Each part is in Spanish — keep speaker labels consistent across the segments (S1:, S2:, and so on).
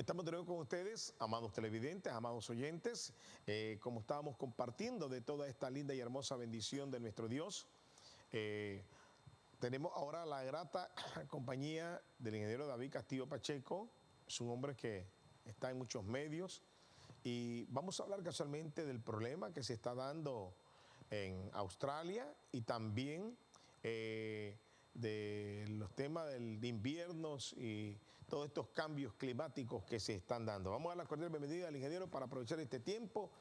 S1: Estamos de nuevo con ustedes, amados televidentes, amados oyentes, como estábamos compartiendo de toda esta linda y hermosa bendición de nuestro Dios. Tenemos ahora la grata compañía del ingeniero David Castillo Pacheco. Es un hombre que está en muchos medios y vamos a hablar casualmente del problema que se está dando en Australia y también de los temas de inviernos y todos estos cambios climáticos que se están dando. Vamos a dar la cordial bienvenida al ingeniero para aprovechar este tiempo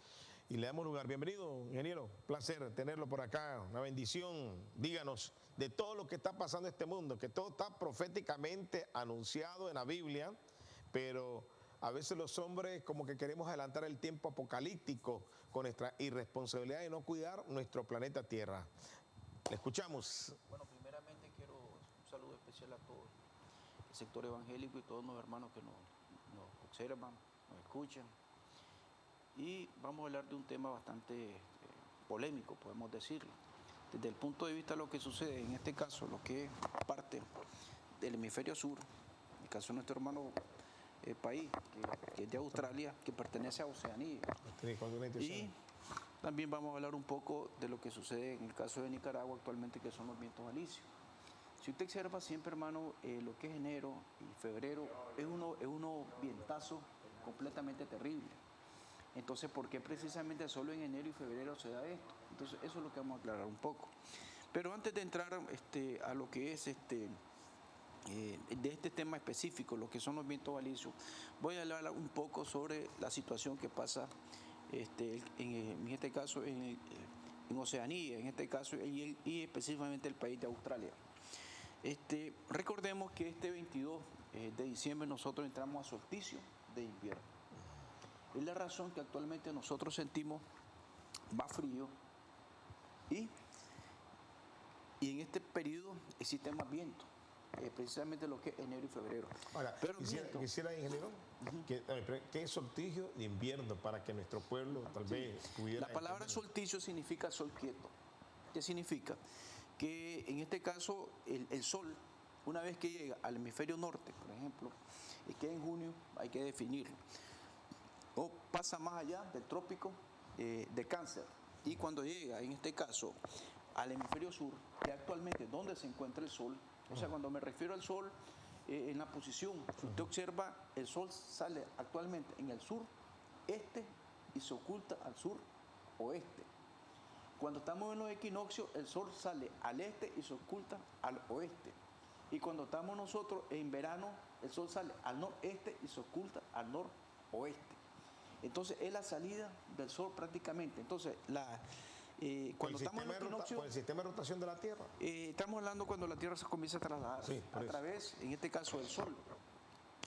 S1: y le damos lugar. Bienvenido, ingeniero. Placer tenerlo por acá. Una bendición. Díganos de todo lo que está pasando en este mundo, que todo está proféticamente anunciado en la Biblia, pero a veces los hombres como que queremos adelantar el tiempo apocalíptico con nuestra irresponsabilidad de no cuidar nuestro planeta Tierra. Le escuchamos.
S2: Bueno, primeramente quiero un saludo especial a todo el sector evangélico y todos los hermanos que nos observan, nos escuchan. Y vamos a hablar de un tema bastante polémico, podemos decirlo. Desde el punto de vista de lo que sucede, en este caso, lo que es parte del hemisferio sur, en el caso de nuestro hermano país, que es de Australia, que pertenece a Oceanía. Y también vamos a hablar un poco de lo que sucede en el caso de Nicaragua actualmente, que son los vientos alisios. Si usted observa siempre, hermano, lo que es enero y febrero, es unos vientazos completamente terribles. Entonces, ¿por qué precisamente solo en enero y febrero se da esto? Entonces, eso es lo que vamos a aclarar un poco. Pero antes de entrar a lo que es de este tema específico, lo que son los vientos alisios, voy a hablar un poco sobre la situación que pasa en este caso en Oceanía, en este caso y específicamente el país de Australia. Recordemos que este 22 de diciembre nosotros entramos a solsticio de invierno. Es la razón que actualmente nosotros sentimos más frío y en este periodo existe más viento. Precisamente lo que es enero y febrero.
S1: Ahora,
S2: pero
S1: quisiera, ingeniero, ¿qué es solsticio de invierno para que nuestro pueblo tal vez pudiera
S2: La palabra
S1: entender?
S2: solsticio significa sol quieto. ¿Qué significa? Que en este caso el sol, una vez que llega al hemisferio norte, por ejemplo, que en junio hay que definirlo, o pasa más allá del trópico de Cáncer, y cuando llega, en este caso, al hemisferio sur, que actualmente es donde se encuentra el sol. O sea, cuando me refiero al sol, en la posición, si usted observa, el sol sale actualmente en el sur este y se oculta al sur oeste. Cuando estamos en los equinoccios, el sol sale al este y se oculta al oeste. Y cuando estamos nosotros en verano, el sol sale al noreste y se oculta al noroeste. Entonces es la salida del sol prácticamente. Entonces cuando estamos en el equinoccio,
S1: por el sistema de rotación de la Tierra.
S2: Estamos hablando cuando la Tierra se comienza a trasladar a través, en este caso, del Sol.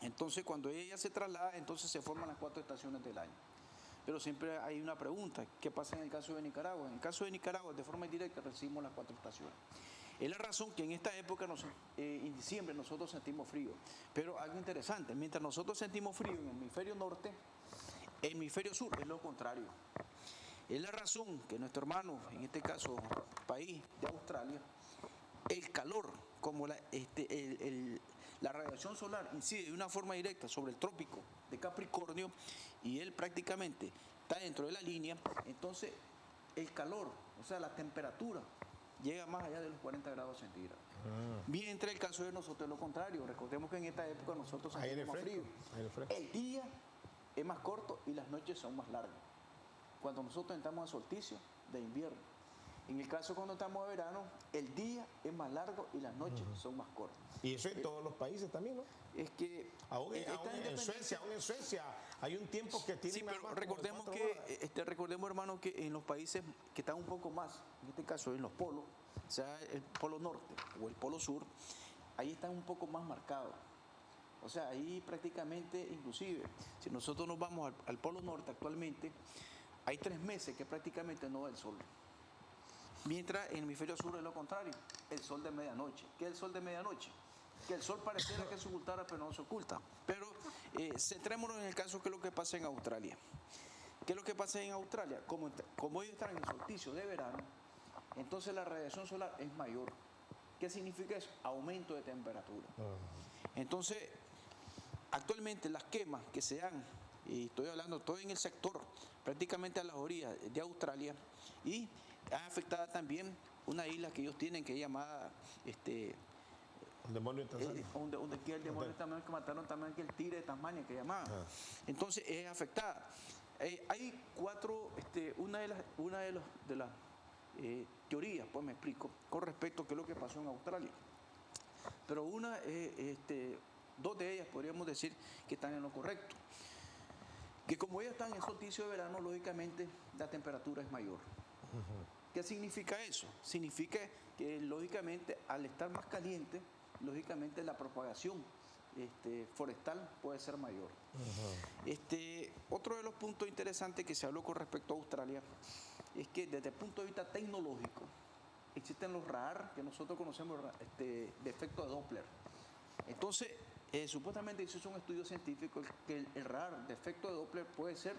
S2: Entonces cuando ella se traslada, entonces se forman las 4 estaciones del año. Pero siempre hay una pregunta: ¿qué pasa en el caso de Nicaragua? En el caso de Nicaragua, de forma indirecta, recibimos las 4 estaciones. Es la razón que en esta época, en diciembre, nosotros sentimos frío. Pero algo interesante, mientras nosotros sentimos frío en el hemisferio norte, el hemisferio sur es lo contrario. Es la razón que nuestro hermano, en este caso, país de Australia, el calor, como la radiación solar incide de una forma directa sobre el trópico de Capricornio y él prácticamente está dentro de la línea, entonces el calor, o sea, la temperatura, llega más allá de los 40 grados centígrados. Mientras el caso de nosotros es lo contrario. Recordemos que en esta época nosotros sentimos más frío. El día es más corto y las noches son más largas. Cuando nosotros entramos a solsticio de invierno. En el caso cuando estamos a verano, el día es más largo y las noches son más cortas.
S1: Y eso en todos los países también, ¿no?
S2: Es que
S1: aún en Suecia hay un tiempo que tiene.
S2: Sí, pero recordemos hermano, que en los países que están un poco más, en este caso en los polos, sea el polo norte o el polo sur, ahí están un poco más marcados. O sea, ahí prácticamente, inclusive, si nosotros nos vamos al polo norte actualmente, hay 3 meses que prácticamente no da el sol. Mientras en el hemisferio sur es lo contrario, el sol de medianoche. ¿Qué es el sol de medianoche? Que el sol pareciera que se ocultara, pero no se oculta. Pero centrémonos en el caso que es lo que pasa en Australia. ¿Qué es lo que pasa en Australia? Como ellos están en el solsticio de verano, entonces la radiación solar es mayor. ¿Qué significa eso? Aumento de temperatura. Entonces, actualmente las quemas que se dan, y estoy hablando todo en el sector, prácticamente a las orillas de Australia, y ha afectado también una isla que ellos tienen que es llamada
S1: El demonio de Tasmania.
S2: donde aquí el demonio también, que mataron también aquí el tigre de Tasmania que llamaba. Entonces es afectada. Hay cuatro, una de las teorías, pues me explico, con respecto a qué es lo que pasó en Australia. Pero dos de ellas podríamos decir que están en lo correcto. Que como ellos están en solsticio de verano, lógicamente la temperatura es mayor. ¿Qué significa eso? Significa que lógicamente al estar más caliente, lógicamente la propagación forestal puede ser mayor. Otro de los puntos interesantes que se habló con respecto a Australia es que desde el punto de vista tecnológico existen los radar que nosotros conocemos de efecto de Doppler. Entonces, supuestamente hizo un estudio científico que el radar de efecto de Doppler puede ser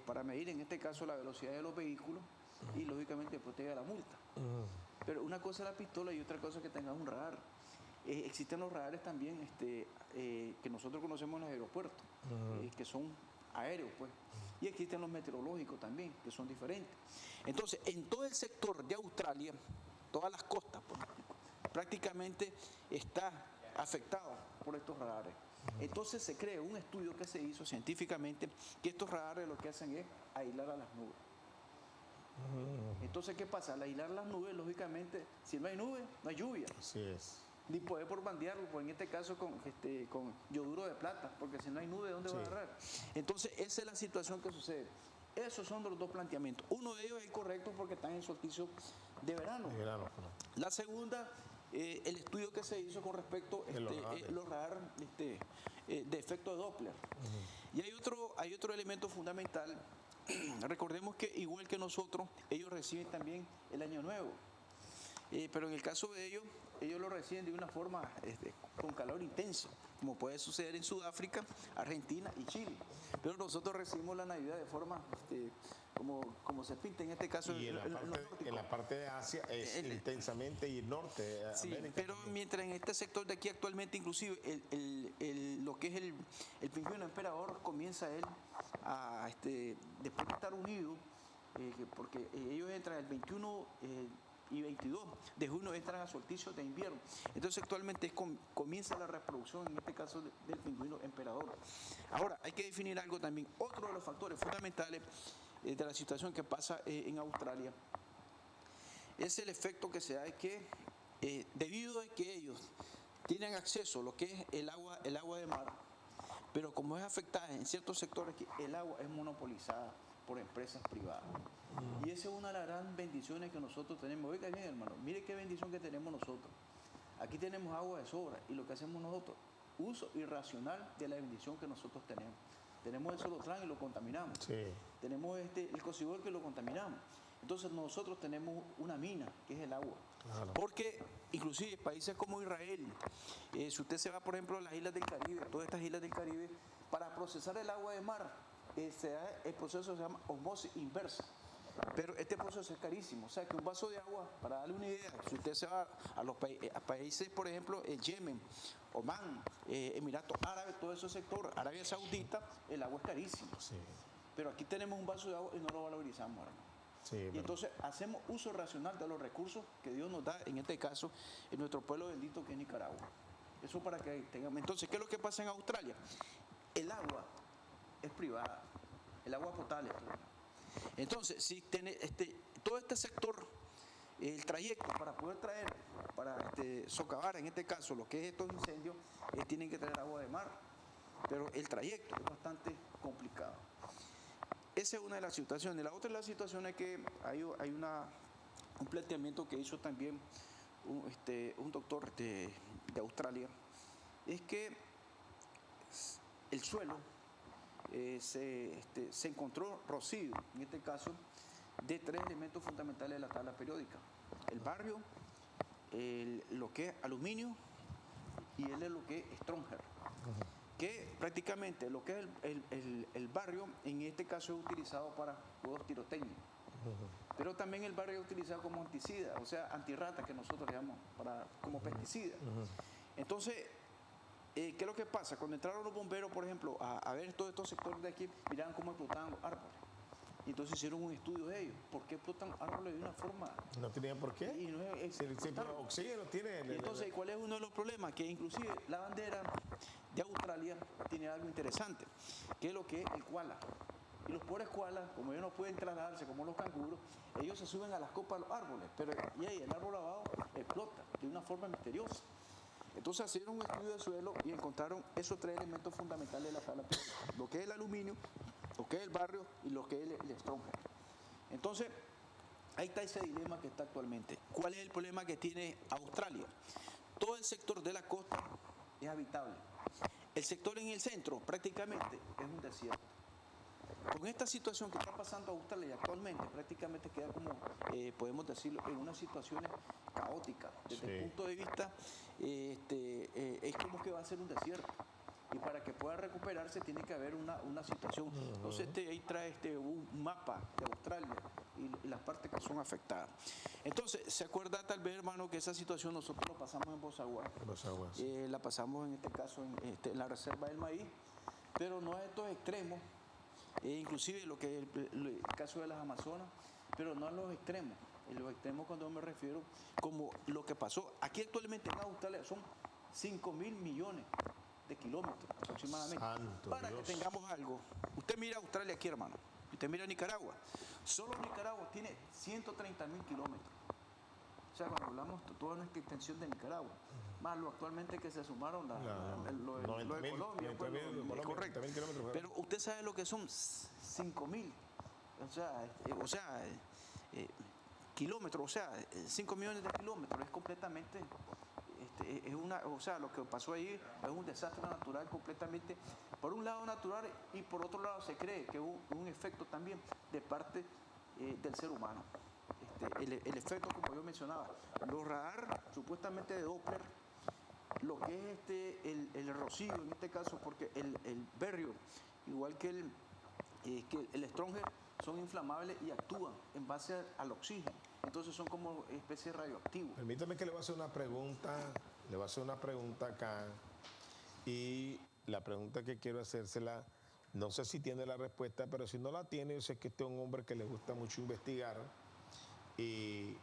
S2: para medir en este caso la velocidad de los vehículos y lógicamente protege la multa. Pero una cosa es la pistola y otra cosa es que tengas un radar. Existen los radares también que nosotros conocemos en los aeropuertos, que son aéreos, pues. Y existen los meteorológicos también, que son diferentes. Entonces, en todo el sector de Australia, todas las costas, pues, prácticamente está afectado por estos radares. Entonces se crea un estudio que se hizo científicamente que estos radares lo que hacen es aislar a las nubes. Entonces, ¿qué pasa? Al aislar las nubes, lógicamente, si no hay nubes, no hay lluvia.
S1: Así es.
S2: Ni poder por bandearlo, pues en este caso con yoduro de plata, porque si no hay nube, ¿de dónde va a agarrar? Entonces, esa es la situación que sucede. Esos son los dos planteamientos. Uno de ellos es correcto porque están en solsticio de verano. La segunda, el estudio que se hizo con respecto a los radar de efecto de Doppler. Y hay otro elemento fundamental. Recordemos que igual que nosotros, ellos reciben también el Año Nuevo. Pero en el caso de ellos lo reciben de una forma con calor intenso, como puede suceder en Sudáfrica, Argentina y Chile. Pero nosotros recibimos la Navidad de forma como se pinta en este caso
S1: y en la parte de Asia es intensamente y el norte
S2: sí,
S1: América
S2: pero
S1: también.
S2: mientras en este sector de aquí actualmente inclusive lo que es el pingüino emperador comienza él a después de estar unido porque ellos entran el 21 y 22 de junio, entran a solsticio de invierno. Entonces actualmente comienza la reproducción, en este caso del pingüino emperador. Ahora, hay que definir algo también. Otro de los factores fundamentales de la situación que pasa en Australia es el efecto que se da de que debido a que ellos tienen acceso a lo que es el agua de mar, pero como es afectada en ciertos sectores que el agua es monopolizada por empresas privadas. Y esa es una de las grandes bendiciones que nosotros tenemos. Oiga bien, hermano, mire qué bendición que tenemos nosotros. Aquí tenemos agua de sobra y lo que hacemos nosotros, uso irracional de la bendición que nosotros tenemos. Tenemos el Solotlán y lo contaminamos. Sí. Tenemos el Cocibol que lo contaminamos. Entonces nosotros tenemos una mina, que es el agua. Claro. Porque inclusive países como Israel, si usted se va por ejemplo a las islas del Caribe, todas estas islas del Caribe, para procesar el agua de mar, el proceso se llama osmosis inversa. Pero este proceso es carísimo. O sea que un vaso de agua, para darle una idea, si usted se va a países, por ejemplo, Yemen, Omán, Emiratos Árabes, todo ese sector, Arabia Saudita, el agua es carísimo. Sí. Pero aquí tenemos un vaso de agua y no lo valorizamos, hermano. Sí, y entonces hacemos uso racional de los recursos que Dios nos da, en este caso, en nuestro pueblo bendito que es Nicaragua. Eso para que tengamos. Entonces, ¿qué es lo que pasa en Australia? El agua es privada, el agua potable es privada. Entonces, si todo este sector, el trayecto para poder traer, para socavar en este caso lo que es estos incendios, tienen que traer agua de mar, pero el trayecto es bastante complicado. Esa es una de las situaciones. La otra de las situaciones es que hay un planteamiento que hizo también un doctor de Australia, es que el suelo se encontró rocío, en este caso, de 3 elementos fundamentales de la tabla periódica: el barrio, lo que es aluminio y lo que es Stronger. Que prácticamente lo que es el barrio, en este caso es utilizado para juegos tirotécnicos. Pero también el barrio es utilizado como anticida, o sea, antirrata, que nosotros llamamos como pesticida. Entonces, ¿qué es lo que pasa? Cuando entraron los bomberos, por ejemplo, a ver todos estos sectores de aquí, miraban cómo explotaban los árboles. Y entonces hicieron un estudio de ellos. ¿Por qué explotan árboles de una forma?
S1: No tenía por qué.
S2: Y no
S1: Si oxígeno tiene.
S2: Y entonces, ¿cuál es uno de los problemas? Que inclusive la bandera de Australia tiene algo interesante, que es lo que es el koala. Y los pobres koalas, como ellos no pueden trasladarse como los canguros, ellos se suben a las copas de los árboles, pero y ahí el árbol abajo explota de una forma misteriosa. Entonces hicieron un estudio de suelo y encontraron esos tres elementos fundamentales de la tabla periódica: lo que es el aluminio, lo que es el barrio y lo que es el estroncio. Entonces, ahí está ese dilema que está actualmente. ¿Cuál es el problema que tiene Australia? Todo el sector de la costa es habitable. El sector en el centro prácticamente es un desierto. Con esta situación que está pasando Australia actualmente, prácticamente queda como, podemos decirlo, en unas situaciones caóticas. Desde el punto de vista, es como que va a ser un desierto. Y para que pueda recuperarse tiene que haber una situación. Entonces ahí trae un mapa de Australia y las partes que son afectadas. Entonces, ¿se acuerda tal vez, hermano, que esa situación nosotros lo pasamos en Bosagua? Sí. La pasamos en este caso en la reserva del maíz, pero no a estos extremos, inclusive lo que es el caso de las Amazonas, pero no a los extremos. En los extremos cuando me refiero como lo que pasó. Aquí actualmente en Australia son 5.000 millones de kilómetros aproximadamente.
S1: Santo
S2: para
S1: Dios.
S2: que tengamos algo. Usted mira Australia aquí, hermano. Usted mira Nicaragua. Solo Nicaragua tiene 130.000 kilómetros. O sea, cuando hablamos de toda nuestra extensión de Nicaragua, más lo actualmente que se sumaron lo de Colombia, correcto. Pero usted sabe lo que son 5.000, kilómetros, o sea, 5 millones de kilómetros, es completamente, lo que pasó ahí es un desastre natural completamente, por un lado natural y por otro lado se cree que hubo un efecto también de parte del ser humano. El efecto, como yo mencionaba, los radar supuestamente de Doppler, lo que es el rocío en este caso, porque el berrio, igual que el Stronger, son inflamables y actúan en base al oxígeno. Entonces son como especies radioactivas.
S1: Permítame que le voy a hacer una pregunta, acá, y la pregunta que quiero hacérsela, no sé si tiene la respuesta, pero si no la tiene, yo sé que este es un hombre que le gusta mucho investigar y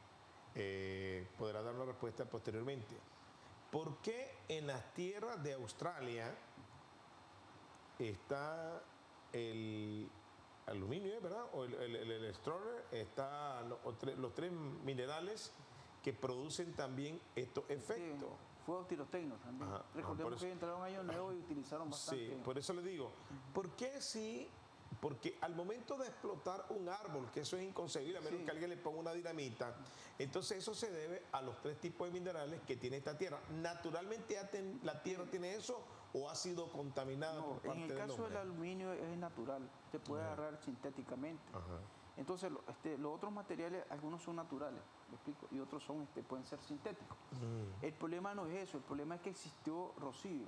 S1: podrá dar una respuesta posteriormente. ¿Por qué en las tierras de Australia está el aluminio, ¿verdad? O el Stronger, está los tres minerales que producen también estos efectos?
S2: Fuegos tiroteicnos también. Ajá, recordemos que entraron años nuevos y utilizaron bastante.
S1: Sí, por eso le digo, ¿por qué sí? Porque al momento de explotar un árbol, que eso es inconcebible, a menos que alguien le ponga una dinamita, entonces eso se debe a los tres tipos de minerales que tiene esta tierra. ¿Naturalmente la tierra tiene eso o ha sido contaminada por parte del hombre?
S2: En el caso del aluminio es natural, se puede agarrar sintéticamente. Entonces, los otros materiales, algunos son naturales, ¿me explico? Y otros pueden ser sintéticos. El problema no es eso, el problema es que existió rocío.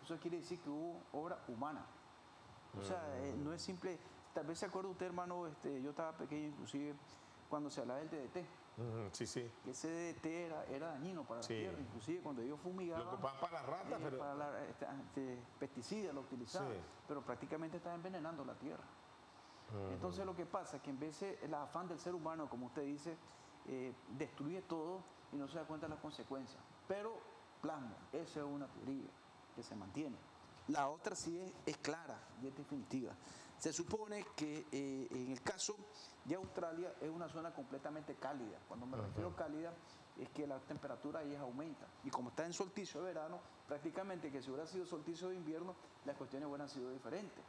S2: Eso quiere decir que hubo obra humana. O sea, no es simple. Tal vez se acuerda usted, hermano, yo estaba pequeño inclusive, cuando se hablaba del DDT.
S1: Sí, sí.
S2: Que ese DDT era dañino para la tierra, inclusive cuando ellos fumigaban.
S1: Lo ocupaban para las ratas, pero...
S2: Para pesticidas lo utilizaban, pero prácticamente estaba envenenando la tierra. Entonces lo que pasa es que en vez de el afán del ser humano, como usted dice, destruye todo y no se da cuenta de las consecuencias. Pero plasma, esa es una teoría que se mantiene. La otra sí es clara y es definitiva. Se supone que en el caso de Australia es una zona completamente cálida. Cuando me refiero a cálida es que la temperatura ahí aumenta. Y como está en solsticio de verano, prácticamente que si hubiera sido solsticio de invierno, las cuestiones hubieran sido diferentes.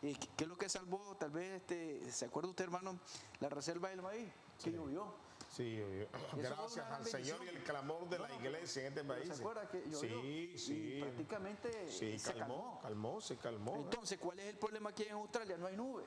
S2: ¿Qué es lo que salvó? Tal vez, ¿se acuerda usted, hermano, la reserva del maíz? Que llovió.
S1: Sí, llovió. Gracias al Señor y el clamor de la iglesia en este país.
S2: ¿Se acuerda que llovió?
S1: Sí.
S2: Y prácticamente se calmó. Entonces, ¿cuál es el problema aquí en Australia? No hay nubes.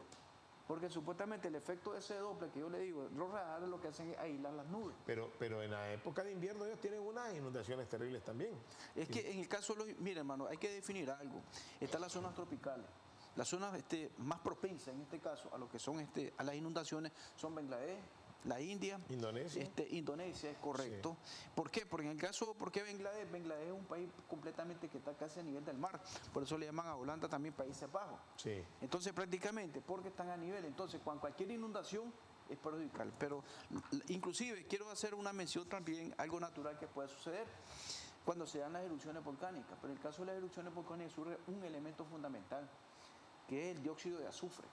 S2: Porque supuestamente el efecto de ese doble que yo le digo, los radares lo que hacen es aislar las nubes.
S1: Pero en la época de invierno ellos tienen unas inundaciones terribles también.
S2: Es que en el caso de mire, hermano, hay que definir algo. Están las zonas tropicales. Las zonas más propensas en este caso a lo que son a las inundaciones son Bangladesh, la India, Indonesia es correcto. Sí. ¿Por qué? Porque en el caso, ¿por qué Bangladesh? Bangladesh es un país completamente que está casi a nivel del mar, por eso le llaman a Holanda también Países Bajos.
S1: Sí.
S2: Entonces prácticamente, porque están a nivel, entonces cualquier inundación es perjudicial. Pero inclusive quiero hacer una mención también, algo natural que puede suceder cuando se dan las erupciones volcánicas. Pero en el caso de las erupciones volcánicas surge un elemento fundamental, que es el dióxido de azufre.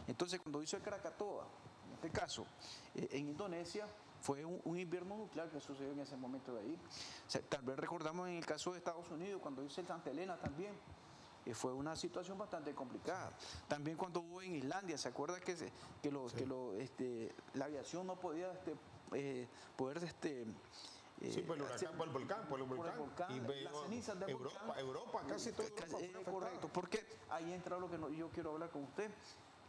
S2: Entonces, cuando hizo el Krakatoa, en este caso, en Indonesia, fue un invierno nuclear que sucedió en ese momento de ahí. O sea, tal vez recordamos en el caso de Estados Unidos, cuando hizo el Santa Elena también, fue una situación bastante complicada. También cuando hubo en Islandia, ¿se acuerda la aviación no podía poder
S1: sí, por el huracán, por el volcán.
S2: Y las cenizas del volcán.
S1: Europa, casi todo Europa fue
S2: correcto, porque ahí entra lo que yo quiero hablar con usted,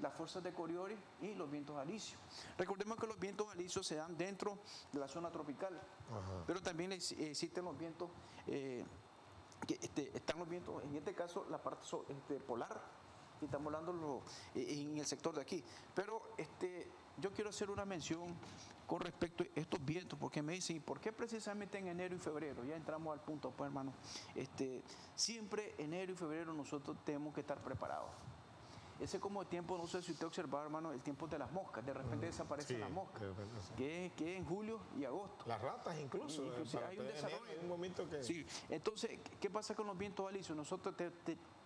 S2: las fuerzas de Coriolis y los vientos alisios. Recordemos que los vientos alisios se dan dentro de la zona tropical, pero también existen los vientos, están los vientos, en este caso la parte polar, y estamos hablando en el sector de aquí. Pero yo quiero hacer una mención con respecto a estos vientos, porque me dicen, ¿por qué precisamente en enero y febrero? Ya entramos al punto, pues hermano. Siempre enero y febrero nosotros tenemos que estar preparados. Ese como el tiempo, no sé si usted observa, hermano, el tiempo de las moscas. De repente desaparecen las moscas, que es en julio y agosto.
S1: Las ratas incluso
S2: hay un desarrollo.
S1: Hay un momento que...
S2: Sí. Entonces, ¿qué pasa con los vientos alisios? Nosotros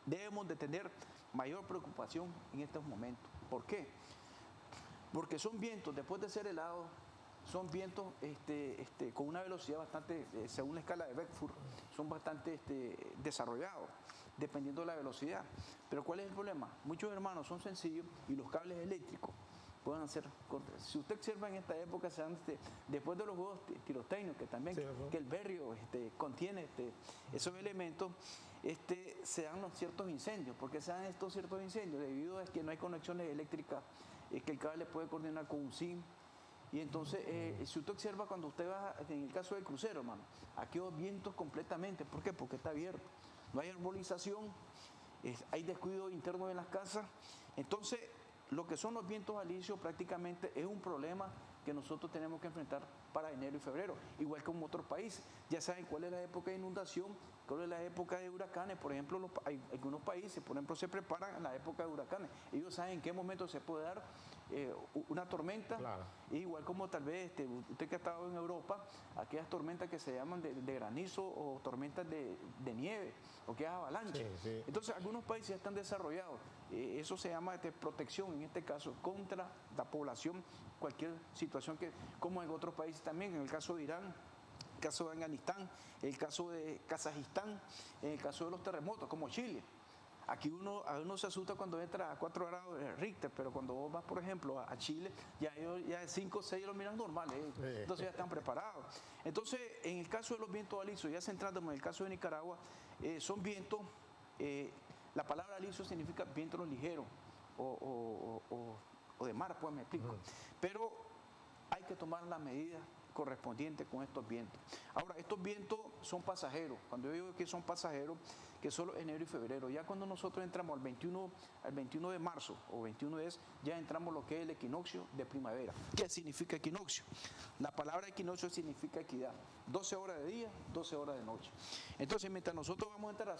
S2: debemos de tener mayor preocupación en estos momentos. ¿Por qué? Porque son vientos, después de ser helados, son vientos con una velocidad bastante, según la escala de Beckford, son bastante desarrollados, dependiendo de la velocidad. Pero ¿cuál es el problema? Muchos hermanos son sencillos y los cables eléctricos pueden ser cortos. Si usted observa en esta época, después de los juegos tirotecnios, que también que el berrio contiene esos elementos, se dan ciertos incendios. ¿Por qué se dan estos ciertos incendios? Debido a que no hay conexiones eléctricas, que el cable puede coordinar con un zinc. Y entonces, si usted observa cuando usted va, en el caso del crucero, hermano, aquí hay vientos completamente. ¿Por qué? Porque está abierto. No hay arbolización, hay descuido interno en las casas. Entonces, lo que son los vientos alisios prácticamente es un problema que nosotros tenemos que enfrentar para enero y febrero, igual que en otros países. Ya saben cuál es la época de inundación, cuál es la época de huracanes. Por ejemplo, hay algunos países, por ejemplo, se preparan en la época de huracanes. Ellos saben en qué momento se puede dar una tormenta, claro. Igual como tal vez usted que ha estado en Europa, aquellas tormentas que se llaman de granizo o tormentas de nieve o que es avalancha. Sí. Entonces, algunos países ya están desarrollados. Eso se llama protección, en este caso, contra la población, cualquier situación que, como en otros países también, en el caso de Irán, el caso de Afganistán, el caso de Kazajistán, en el caso de los terremotos, como Chile. Aquí uno se asusta cuando entra a 4 grados de Richter, pero cuando vos vas, por ejemplo, a Chile, ya 5 o 6 lo miran normal, entonces ya están preparados. Entonces, en el caso de los vientos alisios, ya centrándonos en el caso de Nicaragua, son vientos, la palabra alisio significa vientos ligeros o de mar, pues me explico. Pero hay que tomar las medidas correspondientes con estos vientos. Ahora, estos vientos son pasajeros. Cuando yo digo que son pasajeros, que solo enero y febrero. Ya cuando nosotros entramos al 21 de marzo o 21 de ya entramos lo que es el equinoccio de primavera. ¿Qué significa equinoccio? La palabra equinoccio significa equidad. 12 horas de día, 12 horas de noche. Entonces, mientras nosotros vamos a entrar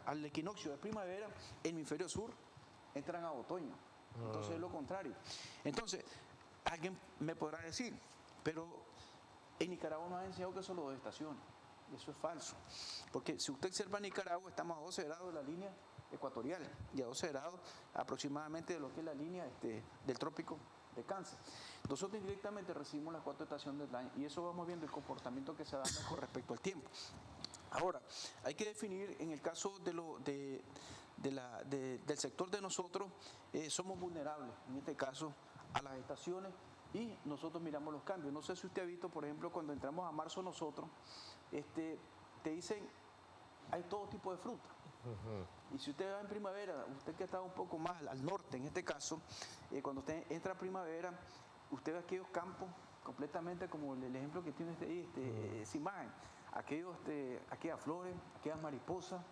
S2: al equinoccio de primavera, el hemisferio sur entran a otoño. Entonces es lo contrario. Entonces, alguien me podrá decir, pero en Nicaragua nos han enseñado que son las 2 estaciones. Eso es falso. Porque si usted observa Nicaragua, estamos a 12 grados de la línea ecuatorial y a 12 grados aproximadamente de lo que es la línea del trópico de Cáncer. Nosotros indirectamente recibimos las 4 estaciones del año y eso vamos viendo el comportamiento que se da con respecto al tiempo. Ahora, hay que definir en el caso del sector de nosotros, somos vulnerables, en este caso, a las estaciones y nosotros miramos los cambios. No sé si usted ha visto, por ejemplo, cuando entramos a marzo nosotros, te dicen, hay todo tipo de fruta. Y si usted va en primavera, usted que está un poco más al norte, en este caso, cuando usted entra a primavera, usted ve aquellos campos completamente como el ejemplo que tiene esa imagen. Aquellas flores, aquellas mariposas,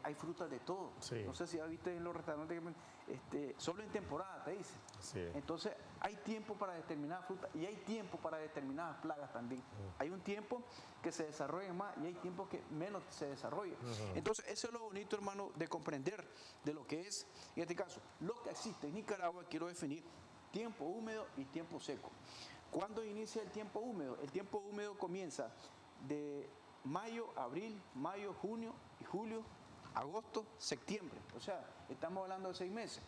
S2: hay frutas de todo.
S1: Sí.
S2: No sé si ya viste en los restaurantes, solo en temporada te dicen.
S1: Sí.
S2: Entonces hay tiempo para determinadas frutas y hay tiempo para determinadas plagas también. Hay un tiempo que se desarrollan más y hay tiempo que menos se desarrollan. Entonces eso es lo bonito, hermano, de comprender de lo que es, en este caso, lo que existe en Nicaragua. Quiero definir tiempo húmedo y tiempo seco. ¿Cuándo inicia el tiempo húmedo? El tiempo húmedo comienza de mayo, abril, mayo, junio y julio, agosto, septiembre. O sea, estamos hablando de 6 meses.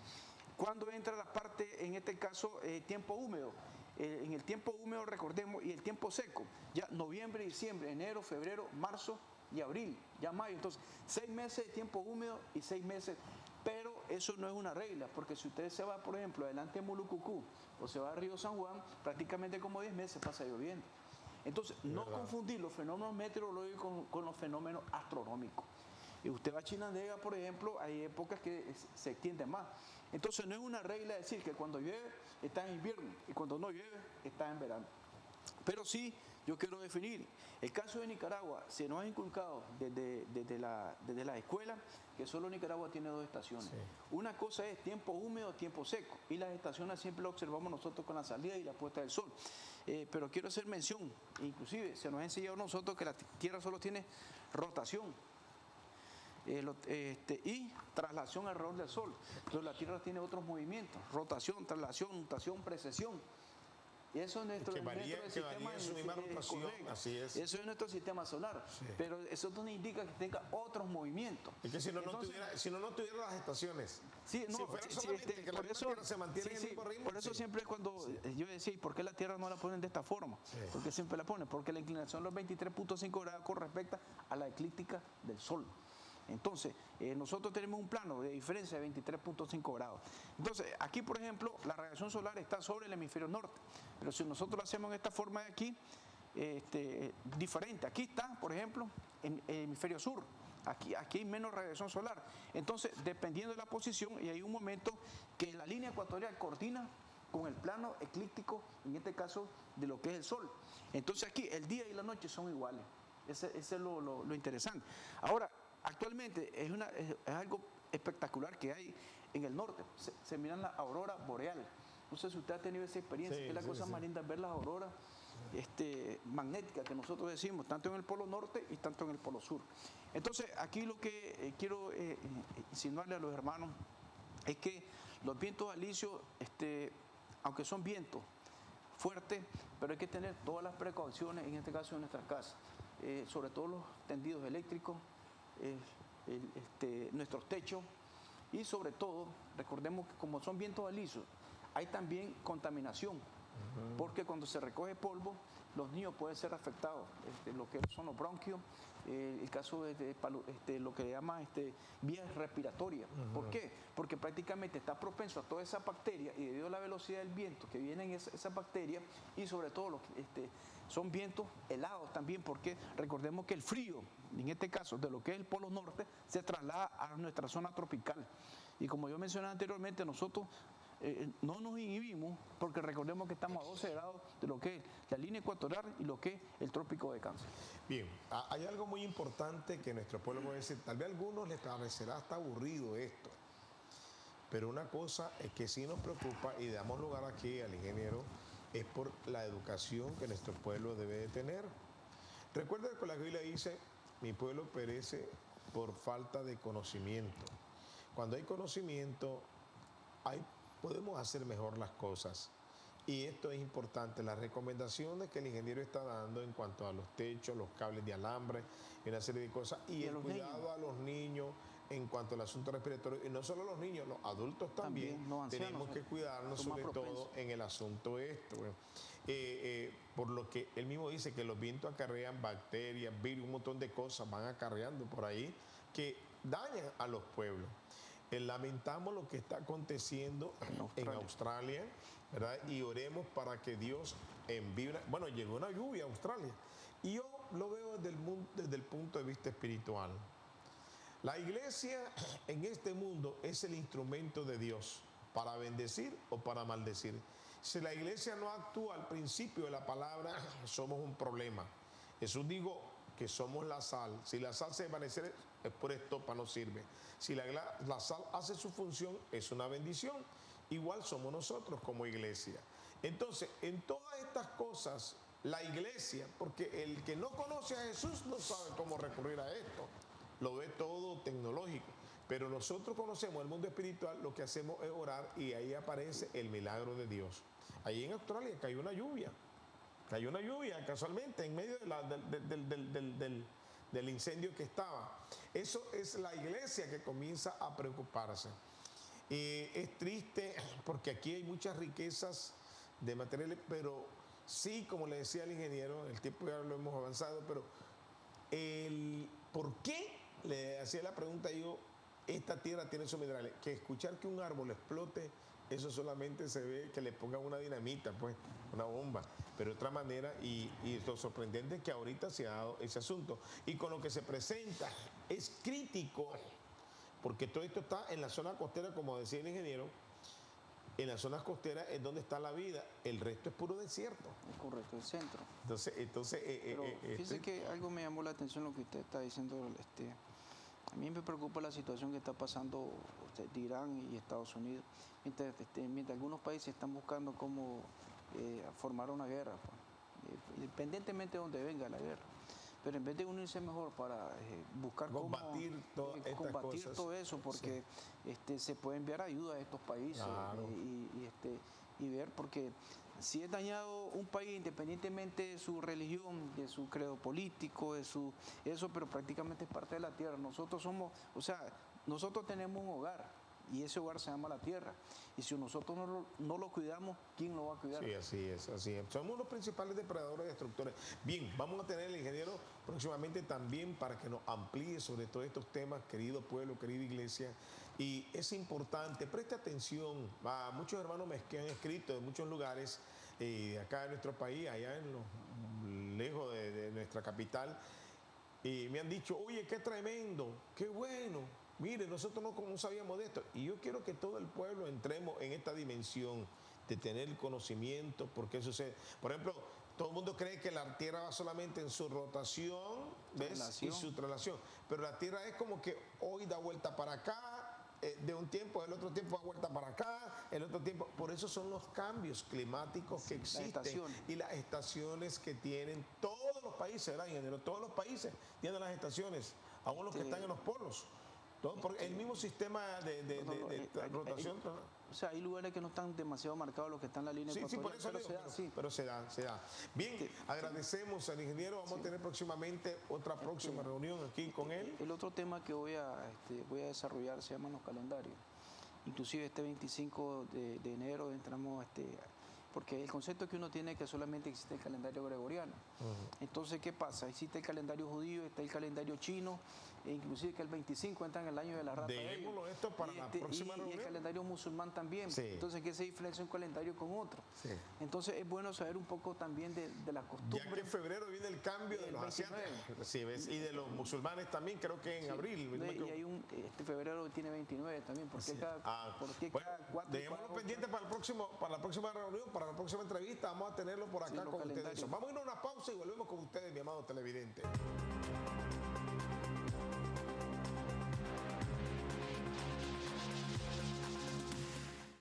S2: ¿Cuándo entra la parte, en este caso, tiempo húmedo? En el tiempo húmedo, recordemos, y el tiempo seco, ya noviembre, diciembre, enero, febrero, marzo y abril, ya mayo. Entonces, 6 meses de tiempo húmedo y 6 meses. Pero eso no es una regla, porque si usted se va, por ejemplo, adelante de Mulucucú o se va a Río San Juan, prácticamente como 10 meses pasa lloviendo. Entonces, no confundir los fenómenos meteorológicos con los fenómenos astronómicos. Y usted va a Chinandega, por ejemplo, hay épocas que se extienden más. Entonces, no es una regla decir que cuando llueve está en invierno y cuando no llueve está en verano. Pero sí, yo quiero definir, el caso de Nicaragua se nos ha inculcado desde la escuela que solo Nicaragua tiene 2 estaciones. Sí. Una cosa es tiempo húmedo, tiempo seco, y las estaciones siempre las observamos nosotros con la salida y la puesta del sol. Pero quiero hacer mención, inclusive se nos ha enseñado a nosotros que la Tierra solo tiene rotación y traslación alrededor del Sol. Entonces la Tierra tiene otros movimientos: rotación, traslación, nutación, precesión. Y eso es nuestro
S1: sistema rotación, así es.
S2: Eso es nuestro sistema solar. Sí. Pero eso no indica que tenga otros movimientos.
S1: Es que si no, no tuviera las estaciones.
S2: Sí, no,
S1: si fuera solamente que la Tierra se mantiene en el mismo ritmo.
S2: Por eso siempre cuando yo decía, ¿por qué la Tierra no la ponen de esta forma? Sí. ¿Por qué siempre la ponen? Porque la inclinación de los 23.5 grados con respecto a la eclíptica del Sol. Entonces, nosotros tenemos un plano de diferencia de 23.5 grados. Entonces, aquí, por ejemplo, la radiación solar está sobre el hemisferio norte. Pero si nosotros lo hacemos en esta forma de aquí, diferente. Aquí está, por ejemplo, en el hemisferio sur. Aquí hay menos radiación solar. Entonces, dependiendo de la posición, y hay un momento que la línea ecuatorial coordina con el plano eclíptico, en este caso, de lo que es el Sol. Entonces, aquí el día y la noche son iguales. Ese es lo interesante. Ahora, actualmente es algo espectacular que hay en el norte. Se miran la aurora boreal. No sé si usted ha tenido esa experiencia, que es la cosa más linda, ver las auroras magnéticas que nosotros decimos, tanto en el polo norte y tanto en el polo sur. Entonces, aquí lo que quiero insinuarle a los hermanos es que los vientos alisios, aunque son vientos fuertes, pero hay que tener todas las precauciones, en este caso en nuestras casas, sobre todo los tendidos eléctricos, nuestros techos, y sobre todo, recordemos que como son vientos alisios, hay también contaminación, porque cuando se recoge polvo, los niños pueden ser afectados, lo que son los bronquios, el caso de lo que le llama vías respiratorias. ¿Por qué? Porque prácticamente está propenso a toda esa bacteria, y debido a la velocidad del viento que vienen esas bacterias, y sobre todo son vientos helados también, porque recordemos que el frío, en este caso de lo que es el polo norte, se traslada a nuestra zona tropical. Y como yo mencioné anteriormente, nosotros no nos inhibimos, porque recordemos que estamos a 12 grados de lo que es la línea ecuatorial y lo que es el trópico de Cáncer.
S1: Bien, hay algo muy importante que nuestro pueblo puede decir. Tal vez a algunos les parecerá hasta aburrido esto, pero una cosa es que sí nos preocupa, y damos lugar aquí al ingeniero, es por la educación que nuestro pueblo debe de tener. Recuerda que la Biblia dice: mi pueblo perece por falta de conocimiento. Cuando hay conocimiento, podemos hacer mejor las cosas. Y esto es importante, las recomendaciones que el ingeniero está dando en cuanto a los techos, los cables de alambre, y una serie de cosas, y el cuidado a los niños en cuanto al asunto respiratorio, y no solo los niños, los adultos también los ancianos, tenemos que cuidarnos, sobre todo en el asunto por lo que él mismo dice, que los vientos acarrean bacterias, virus, un montón de cosas van acarreando por ahí que dañan a los pueblos. Lamentamos lo que está aconteciendo en Australia, ¿verdad? Y oremos para que Dios envíe llegó una lluvia a Australia. Y yo lo veo desde el punto de vista espiritual. La iglesia en este mundo es el instrumento de Dios para bendecir o para maldecir. Si la iglesia no actúa al principio de la palabra, somos un problema. Jesús dijo: que somos la sal. Si la sal se desvanece, es por estopa, no sirve. Si la sal hace su función, es una bendición. Igual somos nosotros como iglesia. Entonces, en todas estas cosas, la iglesia, porque el que no conoce a Jesús no sabe cómo recurrir a esto, lo ve todo tecnológico, pero nosotros conocemos el mundo espiritual, lo que hacemos es orar y ahí aparece el milagro de Dios. Ahí en Australia cayó una lluvia casualmente en medio del incendio que estaba. Eso es la iglesia que comienza a preocuparse. Es triste porque aquí hay muchas riquezas de materiales, pero sí, como le decía el ingeniero, el tiempo ya lo hemos avanzado, pero ¿por qué? Le hacía la pregunta yo, esta tierra tiene esos minerales, que escuchar que un árbol explote, eso solamente se ve que le pongan una dinamita, pues, una bomba, pero de otra manera, y lo sorprendente es que ahorita se ha dado ese asunto, y con lo que se presenta es crítico, porque todo esto está en la zona costera, como decía el ingeniero. En las zonas costeras es donde está la vida, el resto es puro desierto.
S2: Correcto, el centro.
S1: Entonces
S2: pero fíjese que algo me llamó la atención lo que usted está diciendo. A mí me preocupa la situación que está pasando de Irán y Estados Unidos, mientras algunos países están buscando cómo formar una guerra, pues, independientemente de donde venga la guerra. Pero en vez de unirse mejor para buscar
S1: combatir
S2: todo eso, porque se puede enviar ayuda a estos países,
S1: claro.
S2: y ver, porque si es dañado un país independientemente de su religión, de su credo político, eso, pero prácticamente es parte de la tierra. Nosotros nosotros tenemos un hogar. Y ese hogar se llama la tierra. Y si nosotros no lo cuidamos, ¿quién lo va a cuidar?
S1: Sí, así es. Somos los principales depredadores y destructores. Bien, vamos a tener al ingeniero próximamente también para que nos amplíe sobre todos estos temas, querido pueblo, querida iglesia. Y es importante, preste atención a muchos hermanos que han escrito de muchos lugares, acá en nuestro país, allá lejos de nuestra capital, y me han dicho, oye, qué tremendo, qué bueno. Mire, nosotros no sabíamos de esto. Y yo quiero que todo el pueblo entremos en esta dimensión de tener el conocimiento, porque sucede. Por ejemplo, todo el mundo cree que la Tierra va solamente en su rotación, ¿ves? Y su traslación. Pero la Tierra es como que hoy da vuelta para acá, de un tiempo, el otro tiempo da vuelta para acá, el otro tiempo. Por eso son los cambios climáticos que existen y las estaciones que tienen todos los países, ¿verdad, ingeniero? Todos los países tienen las estaciones, aún los que están en los polos. Porque el mismo sistema de rotación.
S2: O sea, hay lugares que no están demasiado marcados los que están en la línea ecuatorial.
S1: Sí, por eso pero se da. Bien, agradecemos al ingeniero. Vamos a tener próximamente otra próxima reunión aquí con él.
S2: El otro tema que voy a desarrollar se llaman los calendarios. Inclusive este 25 de enero entramos porque el concepto que uno tiene es que solamente existe el calendario gregoriano. Entonces, ¿qué pasa? Existe el calendario judío, está el calendario chino, e inclusive que el 25 entra en el año de la rata.
S1: Dejémoslo esto para la próxima reunión.
S2: Y el calendario musulmán también. Sí. Entonces, ¿qué se diferencia un calendario con otro? Sí. Entonces, es bueno saber un poco también de las costumbres.
S1: Ya que en febrero viene el cambio de los asiáticos. Sí, ¿ves? Y de los musulmanes también, creo que en abril.
S2: Y hay febrero tiene 29 también. ¿Por qué cada 4?
S1: Dejémoslo pendiente para la próxima reunión, para la próxima entrevista. Vamos a tenerlo por acá con ustedes. Vamos a ir a una pausa y volvemos con ustedes, mi amado televidente.